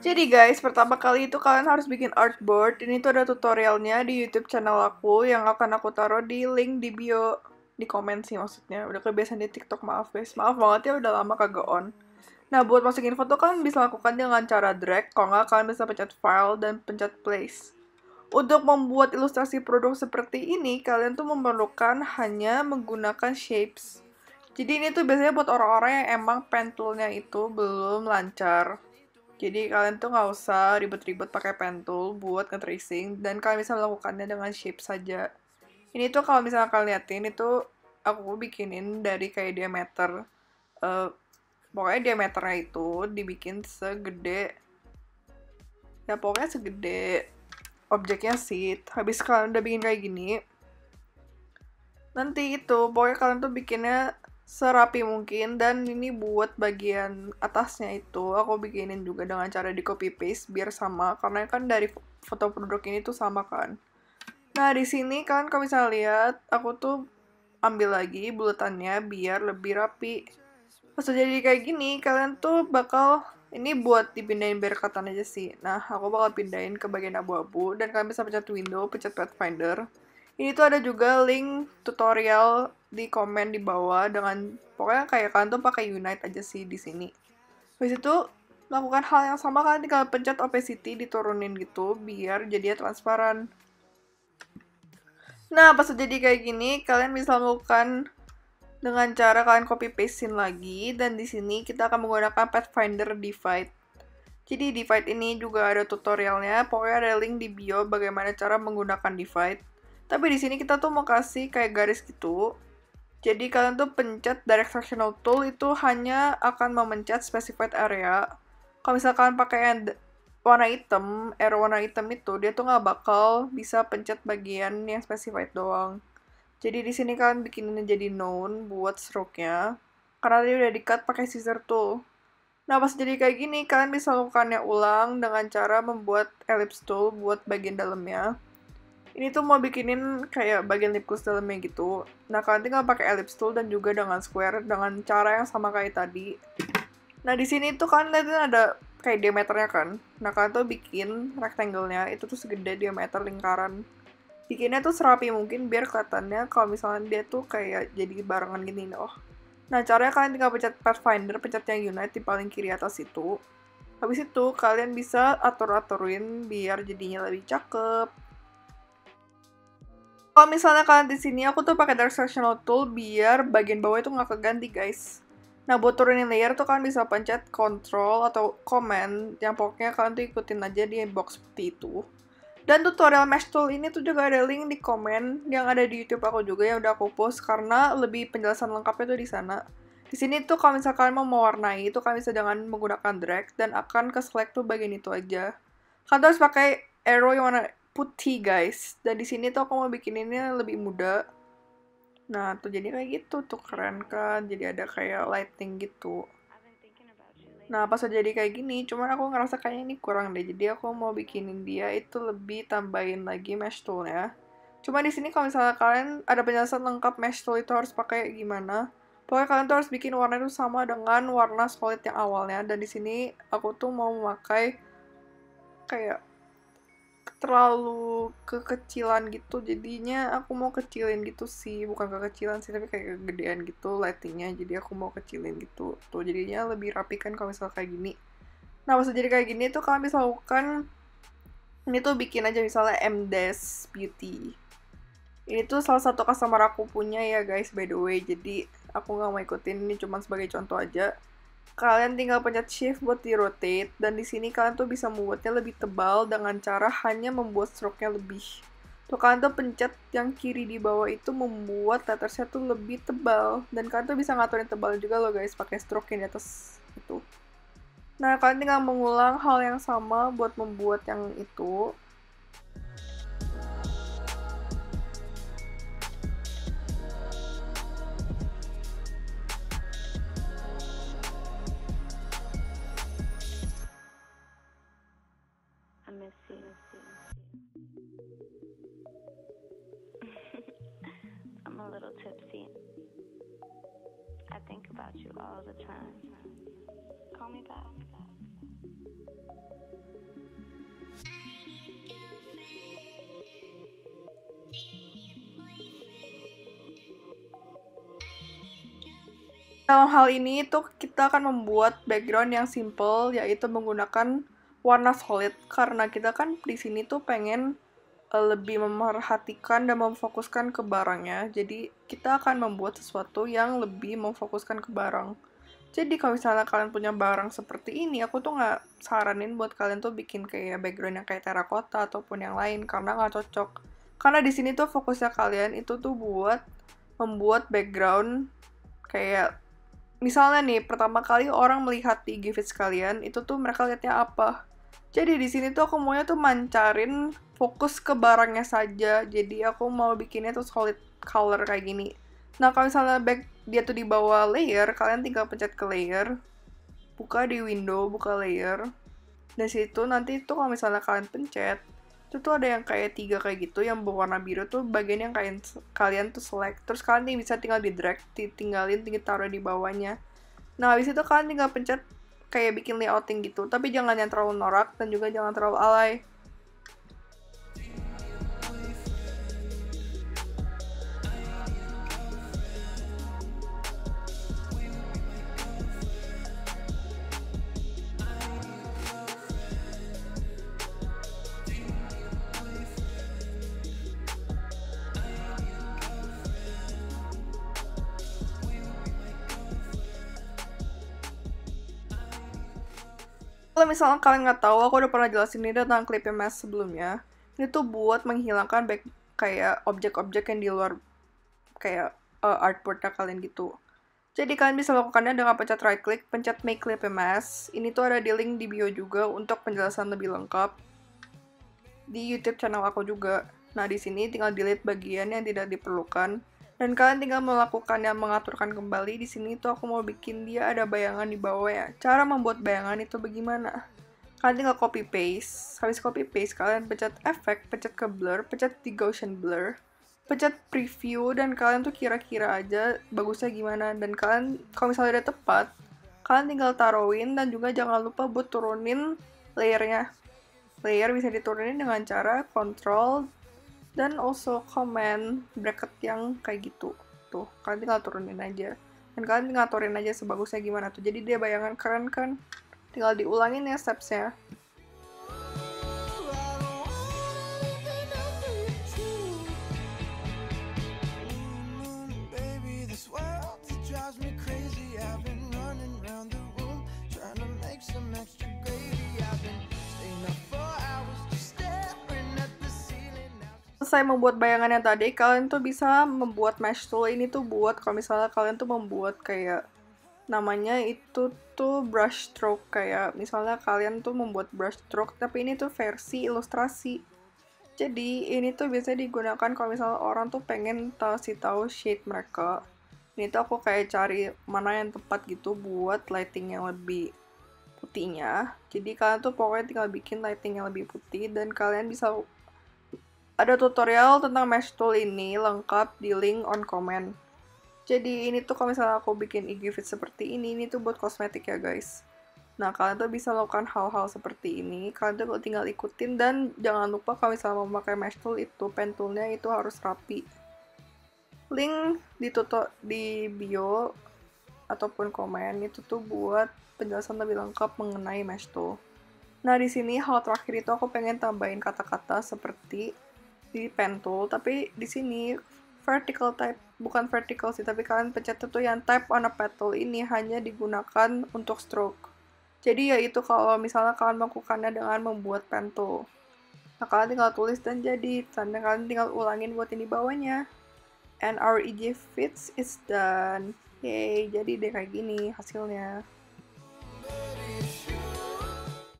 Jadi guys, pertama kali itu kalian harus bikin artboard. Ini tuh ada tutorialnya di YouTube channel aku yang akan aku taruh di link di bio, di komen sih maksudnya. Udah kebiasaan di TikTok, maaf guys. Maaf banget ya udah lama kagak on. Nah, buat masukin foto kalian bisa lakukan dengan cara drag, kalau nggak kalian bisa pencet file dan pencet place. Untuk membuat ilustrasi produk seperti ini, kalian tuh memerlukan hanya menggunakan shapes. Jadi ini tuh biasanya buat orang-orang yang emang pen tool-nya itu belum lancar. Jadi kalian tuh nggak usah ribet-ribet pakai pen tool buat nge-tracing, dan kalian bisa melakukannya dengan shape saja. Ini tuh kalau misalnya kalian liatin, itu aku bikinin dari kayak diameter. eh, Pokoknya diameternya itu dibikin segede, ya pokoknya segede objeknya seat. Habis kalian udah bikin kayak gini, nanti itu pokoknya kalian tuh bikinnya serapi mungkin, dan ini buat bagian atasnya itu aku bikinin juga dengan cara di copy paste biar sama, karena kan dari foto produk ini tuh sama kan. Nah di sini kan kalau bisa lihat aku tuh ambil lagi bulatannya biar lebih rapi. Pas udah jadi kayak gini kalian tuh bakal, ini buat dipindahin biar kelihatan aja sih. Nah aku bakal pindahin ke bagian abu-abu, dan kalian bisa pencet window, pencet pathfinder. Ini tuh ada juga link tutorial di komen di bawah, dengan pokoknya kayak kalian tuh pakai Unite aja sih di sini. Habis itu lakukan hal yang sama, kalian tinggal pencet opacity diturunin gitu biar jadinya transparan. Nah, pas udah jadi kayak gini, kalian bisa melakukan dengan cara kalian copy pastein lagi, dan di sini kita akan menggunakan Pathfinder Divide. Jadi Divide ini juga ada tutorialnya, pokoknya ada link di bio bagaimana cara menggunakan Divide. Tapi di sini kita tuh mau kasih kayak garis gitu. Jadi kalian tuh pencet direct sectional tool itu hanya akan memencet specified area. Kalau misalkan pakai yang warna hitam, arrow warna hitam itu, dia tuh nggak bakal bisa pencet bagian yang specified doang. Jadi di sini kalian bikinin jadi known buat stroke-nya, karena dia udah di-cut pakai scissor tool. Nah, pas jadi kayak gini, kalian bisa lakukannya ulang dengan cara membuat ellipse tool buat bagian dalamnya. Ini tuh mau bikinin kayak bagian lip gloss dalamnya gitu. Nah, kalian tinggal pakai ellipse tool dan juga dengan square dengan cara yang sama kayak tadi. Nah, di sini tuh kalian lihatin ada kayak diameternya kan. Nah, kalian tuh bikin rectangle-nya itu tuh segede diameter lingkaran. Bikinnya tuh serapi mungkin biar kelihatannya kalau misalnya dia tuh kayak jadi barengan gini loh. Nah, caranya kalian tinggal pencet Pathfinder, pencet yang Unite di paling kiri atas itu. Habis itu, kalian bisa atur-aturin biar jadinya lebih cakep. Kalau misalnya kalian di sini, aku tuh pakai Dark Sectional Tool biar bagian bawah itu nggak keganti, guys. Nah, buat turunin layer tuh kalian bisa pencet Control atau Command, yang pokoknya kalian tuh ikutin aja di box seperti itu. Dan tutorial mesh tool ini tuh juga ada link di komen yang ada di YouTube aku juga yang udah aku post, karena lebih penjelasan lengkapnya tuh di sana. Di sini tuh kalau misalnya kalian mau mewarnai itu kalian bisa dengan menggunakan drag dan akan ke select tuh bagian itu aja. Kalian tuh harus pakai arrow yang warna putih guys. Dan di sini tuh aku mau bikininnya lebih muda. Nah, tuh jadi kayak gitu tuh keren kan. Jadi ada kayak lighting gitu. Nah, pas udah jadi kayak gini, cuman aku ngerasa kayaknya ini kurang deh. Jadi aku mau bikinin dia itu lebih tambahin lagi mesh tool-nya. Cuma di sini kalau misalnya kalian ada penjelasan lengkap mesh tool itu harus pakai gimana. Pokoknya kalian tuh harus bikin warna itu sama dengan warna solid yang awalnya. Dan di sini aku tuh mau memakai kayak terlalu kekecilan gitu, jadinya aku mau kecilin gitu sih, bukan kekecilan sih tapi kayak kegedean gitu lightingnya, jadi aku mau kecilin gitu tuh, jadinya lebih rapi kan kalau misalnya kayak gini. Nah pas jadi kayak gini tuh kalian bisa lakukan ini tuh, bikin aja misalnya MDes Beauty. Ini tuh salah satu customer aku punya ya guys, by the way, jadi aku nggak mau ikutin, ini cuma sebagai contoh aja. Kalian tinggal pencet shift buat di rotate, dan di sini kalian tuh bisa membuatnya lebih tebal dengan cara hanya membuat stroke-nya lebih. Tuh kalian tuh pencet yang kiri di bawah itu membuat lettersnya tuh lebih tebal, dan kalian tuh bisa ngaturin tebal juga loh guys pakai stroke yang di atas itu. Nah, kalian tinggal mengulang hal yang sama buat membuat yang itu. I miss you. I'm a little tipsy. I think about you all the time. Call me back. Dalam hal ini tuh kita akan membuat background yang simple, yaitu menggunakan warna solid karena kita kan di sini tuh pengen lebih memerhatikan dan memfokuskan ke barangnya. Jadi kita akan membuat sesuatu yang lebih memfokuskan ke barang. Jadi kalau misalnya kalian punya barang seperti ini, aku tuh nggak saranin buat kalian tuh bikin kayak background yang kayak terakota ataupun yang lain karena nggak cocok. Karena di sini tuh fokusnya kalian itu tuh buat membuat background kayak misalnya nih pertama kali orang melihat di IG feeds kalian itu tuh mereka lihatnya apa. Jadi di sini tuh aku maunya tuh mancarin fokus ke barangnya saja. Jadi aku mau bikinnya tuh solid color kayak gini. Nah, kalau misalnya dia tuh di bawah layer, kalian tinggal pencet ke layer, buka di window, buka layer. Dan situ nanti tuh kalau misalnya kalian pencet, itu tuh ada yang kayak 3 kayak gitu, yang berwarna biru tuh bagian yang kalian tuh select. Terus kalian bisa tinggal di drag, tinggalin, tinggal taruh di bawahnya. Nah, habis itu kalian tinggal pencet kayak bikin layouting gitu. Tapi jangan yang terlalu norak dan juga jangan terlalu alay. Kalau misalnya kalian nggak tahu, aku udah pernah jelasin ini tentang Clippy Mask sebelumnya. Ini tuh buat menghilangkan kayak objek-objek yang di luar kayak artboardnya kalian gitu. Jadi kalian bisa lakukannya dengan pencet right click, pencet make Clippy Mask. Ini tuh ada di link di bio juga untuk penjelasan lebih lengkap di YouTube channel aku juga. Nah, di sini tinggal delete bagian yang tidak diperlukan. Dan kalian tinggal melakukan yang mengaturkan kembali. Di sini tuh aku mau bikin dia ada bayangan di bawah ya. Cara membuat bayangan itu bagaimana? Kalian tinggal copy paste. Habis copy paste, kalian pencet effect, pencet ke blur, pencet di Gaussian blur, pencet preview, dan kalian tuh kira-kira aja bagusnya gimana. Dan kalian, kalau misalnya udah tepat, kalian tinggal taruhin dan juga jangan lupa buat turunin layernya. Layer bisa diturunin dengan cara control dan also command bracket yang kayak gitu. Tuh, kalian tinggal turunin aja. Dan kalian tinggal aturin aja sebagusnya gimana tuh. Jadi dia bayangan keren kan? Tinggal diulangin ya stepsnya. Selesai membuat bayangannya tadi, kalian tuh bisa membuat mesh tool ini tuh buat kalau misalnya kalian tuh membuat kayak namanya itu tuh brush stroke, kayak misalnya kalian tuh membuat brush stroke tapi ini tuh versi ilustrasi. Jadi ini tuh biasanya digunakan kalau misalnya orang tuh pengen tahu shade mereka. Ini tuh aku kayak cari mana yang tepat gitu buat lighting yang lebih putihnya. Jadi kalian tuh pokoknya tinggal bikin lighting yang lebih putih dan kalian bisa ada tutorial tentang mesh tool ini lengkap di link on comment. Jadi ini tuh kalau misalnya aku bikin IG feed seperti ini tuh buat kosmetik ya guys. Nah, kalian tuh bisa lakukan hal-hal seperti ini. Kalian tuh tinggal ikutin dan jangan lupa kalau misalnya mau pakai mesh tool itu, pen toolnya itu harus rapi. Link di bio ataupun komen itu tuh buat penjelasan lebih lengkap mengenai mesh tool. Nah, di sini hal terakhir itu aku pengen tambahin kata-kata seperti di pen tool, tapi di sini vertical type, bukan vertical sih, tapi kalian pencet tuh yang type on a petal ini hanya digunakan untuk stroke. Jadi yaitu kalau misalnya kalian melakukannya dengan membuat pen tool. Nah, kalian tinggal tulis dan jadi, dan kalian tinggal ulangin buat ini bawahnya. And our IG fits is done. Yay, jadi deh kayak gini hasilnya.